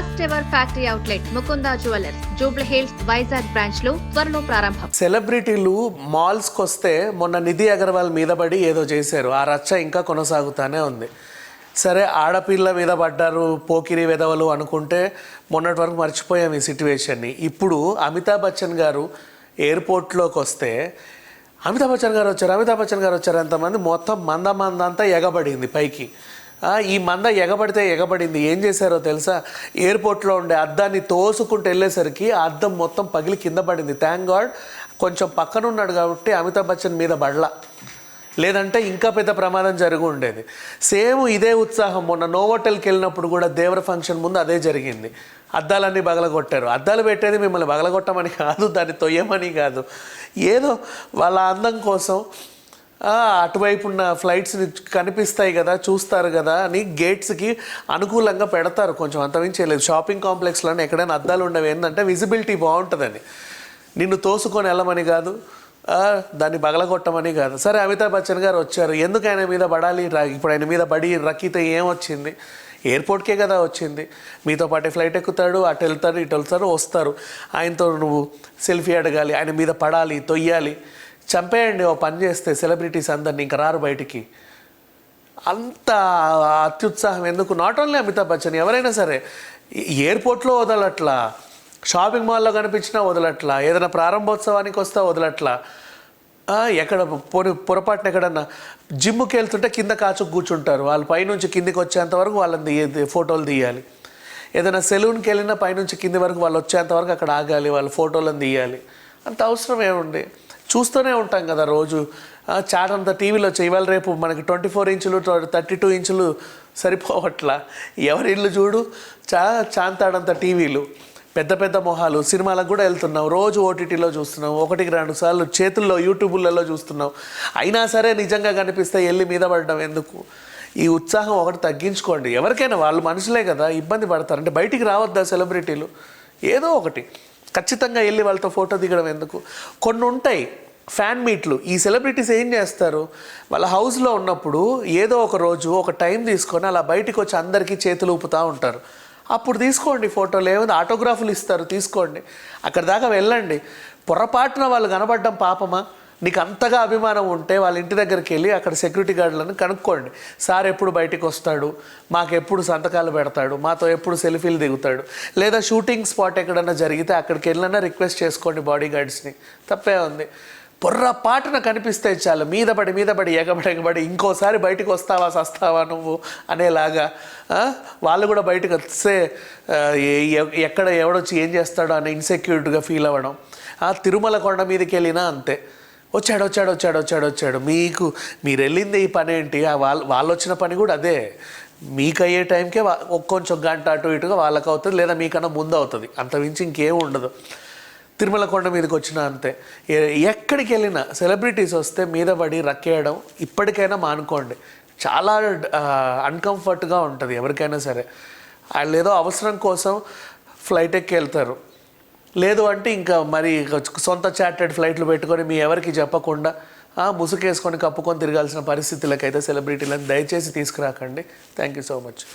First ever factory outlet Mukunda jewellers Jubilee hills Vizag branch లో త్వరలో ప్రారంభం. సెలబ్రిటీలు మాల్స్కి వస్తే మొన్న నిధి అగర్వాల్ మీద పడి ఏదో చేశారు. ఆ రచ్చ ఇంకా కొనసాగుతూనే ఉంది. సరే, ఆడపిల్ల మీద పడ్డారు పోకిరి వెధవలు అనుకుంటే మొన్నటి వరకు మర్చిపోయాం ఈ సిట్యువేషన్ని. ఇప్పుడు అమితాబ్ బచ్చన్ గారు ఎయిర్పోర్ట్లోకి వస్తే అమితాబ్ బచ్చన్ గారు వచ్చారు అంతమంది మొత్తం మందంతా ఎగబడింది పైకి. ఈ మంద ఎగబడింది. ఏం చేశారో తెలుసా? ఎయిర్పోర్ట్లో ఉండే అద్దాన్ని తోసుకుంటూ వెళ్ళేసరికి ఆ అద్దం మొత్తం పగిలి కింద పడింది. థ్యాంక్ గాడ్ కొంచెం పక్కన ఉన్నాడు కాబట్టి అమితాబ్ బచ్చన్ మీద పడలా, లేదంటే ఇంకా పెద్ద ప్రమాదం జరిగి ఉండేది. సేమ్ ఇదే ఉత్సాహం మొన్న నోవోటెల్కి వెళ్ళినప్పుడు కూడా దేవర ఫంక్షన్ ముందు అదే జరిగింది. అద్దాలన్నీ బగలగొట్టారు. అద్దాలు పెట్టేది మిమ్మల్ని బగలగొట్టమని కాదు, దాన్ని తొయ్యమని కాదు, ఏదో వాళ్ళ అందం కోసం అటువైపు ఉన్న ఫ్లైట్స్ని కనిపిస్తాయి కదా, చూస్తారు కదా అని గేట్స్కి అనుకూలంగా పెడతారు. కొంచెం అంతమించి లేదు. షాపింగ్ కాంప్లెక్స్లోనే ఎక్కడైనా అద్దాలు ఉండవు. ఏంటంటే విజిబిలిటీ బాగుంటుందని. నిన్ను తోసుకొని వెళ్ళమని కాదు, దాన్ని బగలగొట్టమని కాదు. సరే, అమితాబ్ బచ్చన్ గారు వచ్చారు. ఎందుకు ఆయన మీద పడాలి? ఇప్పుడు ఆయన మీద పడి రక్కితే ఏమొచ్చింది? ఎయిర్పోర్ట్కే కదా వచ్చింది. మీతో పాటే ఫ్లైట్ ఎక్కుతాడు, అటు వెళ్తారు, ఇటు వెళ్తారు, వస్తారు. ఆయనతో నువ్వు సెల్ఫీ అడగాలి, ఆయన మీద పడాలి, తొయ్యాలి. చంపేయండి ఓ పని చేస్తే సెలబ్రిటీస్ అందరినీ, ఇంకా రారు బయటికి. అంత అత్యుత్సాహం ఎందుకు? నాట్ ఓన్లీ అమితాబ్ బచ్చన్, ఎవరైనా సరే ఎయిర్పోర్ట్లో వదలట్లా, షాపింగ్ మాల్లో కనిపించినా వదలట్లా, ఏదైనా ప్రారంభోత్సవానికి వస్తా వదలట్లా. ఎక్కడ పొరపాటున ఎక్కడన్నా జిమ్కి వెళ్తుంటే కింద కాచుకు కూర్చుంటారు. వాళ్ళు పైనుంచి కిందికి వచ్చేంత వరకు వాళ్ళని ఫోటోలు తీయాలి. ఏదైనా సెలూన్కి వెళ్ళినా పైనుంచి కింది వరకు వాళ్ళు వచ్చేంత వరకు అక్కడ ఆగాలి, వాళ్ళ ఫోటోలను తీయాలి. అంత అవసరం ఏముంది? చూస్తూనే ఉంటాం కదా రోజు. చాట్ అంతా టీవీలో వచ్చాయి. ఇవాళ రేపు మనకి 24 ఇంచులు 32 ఇంచులు సరిపోవట్లా. ఎవరి ఇల్లు చూడు చాంతాడంత టీవీలు, పెద్ద పెద్ద మొహాలు. సినిమాలకు కూడా వెళ్తున్నాం, రోజు ఓటీటీలో చూస్తున్నాం, 1-2 సార్లు చేతుల్లో యూట్యూబులలో చూస్తున్నాం. అయినా సరే నిజంగా కనిపిస్తే వెళ్ళి మీద పడడం ఎందుకు? ఈ ఉత్సాహం ఒకటి తగ్గించుకోండి. ఎవరికైనా వాళ్ళు మనుషులే కదా, ఇబ్బంది పడతారు. అంటే బయటికి రావద్దా సెలబ్రిటీలు? ఏదో ఒకటి ఖచ్చితంగా వెళ్ళి వాళ్ళతో ఫోటో దిగడం ఎందుకు? కొన్ని ఉంటాయి ఫ్యాన్ మీట్లు. ఈ సెలబ్రిటీస్ ఏం చేస్తారు? వాళ్ళ హౌస్లో ఉన్నప్పుడు ఏదో ఒక రోజు ఒక టైం తీసుకొని అలా బయటికి వచ్చి అందరికీ చేతులు ఊపుతూ ఉంటారు. అప్పుడు తీసుకోండి ఫోటోలు. ఏముంది, ఆటోగ్రాఫ్లు ఇస్తారు, తీసుకోండి. అక్కడ దాకా వెళ్ళండి. పొరపాటున వాళ్ళు కనబడడం పాపమా? నీకు అంతగా అభిమానం ఉంటే వాళ్ళ ఇంటి దగ్గరికి వెళ్ళి అక్కడ సెక్యూరిటీ గార్డులను కనుక్కోండి. సార్ ఎప్పుడు బయటికి వస్తాడు, మాకు ఎప్పుడు సంతకాలు పెడతాడు, మాతో ఎప్పుడు సెల్ఫీలు దిగుతాడు, లేదా షూటింగ్ స్పాట్ ఎక్కడన్నా జరిగితే అక్కడికి వెళ్ళినా రిక్వెస్ట్ చేసుకోండి బాడీ గార్డ్స్ని. తప్పే ఉంది. పొర్రపాటున కనిపిస్తే చాలు మీద పడి ఎగబడి ఇంకోసారి బయటకు వస్తావా సస్తావా నువ్వు అనేలాగా వాళ్ళు కూడా బయటకు వస్తే ఎక్కడ ఎవడొచ్చి ఏం చేస్తాడో అని ఇన్సెక్యూర్డ్గా ఫీల్ అవ్వడం. తిరుమల కొండ మీదకి వెళ్ళినా అంతే, వచ్చాడు. మీరు వెళ్ళింది ఈ పని ఏంటి? వాళ్ళు వచ్చిన పని కూడా అదే. మీకు అయ్యే టైంకే కొంచెం గంట అటు ఇటుగా వాళ్ళకి అవుతుంది, లేదా మీకన్నా ముందు అవుతుంది. అంతమించి ఇంకేం ఉండదు. తిరుమల కొండ మీదకి వచ్చినా అంతే. ఎక్కడికి వెళ్ళినా సెలబ్రిటీస్ వస్తే మీద పడి రక్కేయడం ఇప్పటికైనా మానుకోండి. చాలా అన్కంఫర్ట్గా ఉంటుంది ఎవరికైనా సరే. వాళ్ళు ఏదో అవసరం కోసం ఫ్లైట్ ఎక్కి వెళ్తారు, లేదు అంటే ఇంకా మరి సొంత చార్టెడ్ ఫ్లైట్లు పెట్టుకొని మీ ఎవరికి చెప్పకుండా ముసుగేసుకొని కప్పుకొని తిరగాల్సిన పరిస్థితులకైతే సెలబ్రిటీలను దయచేసి తీసుకురాకండి. Thank you so much.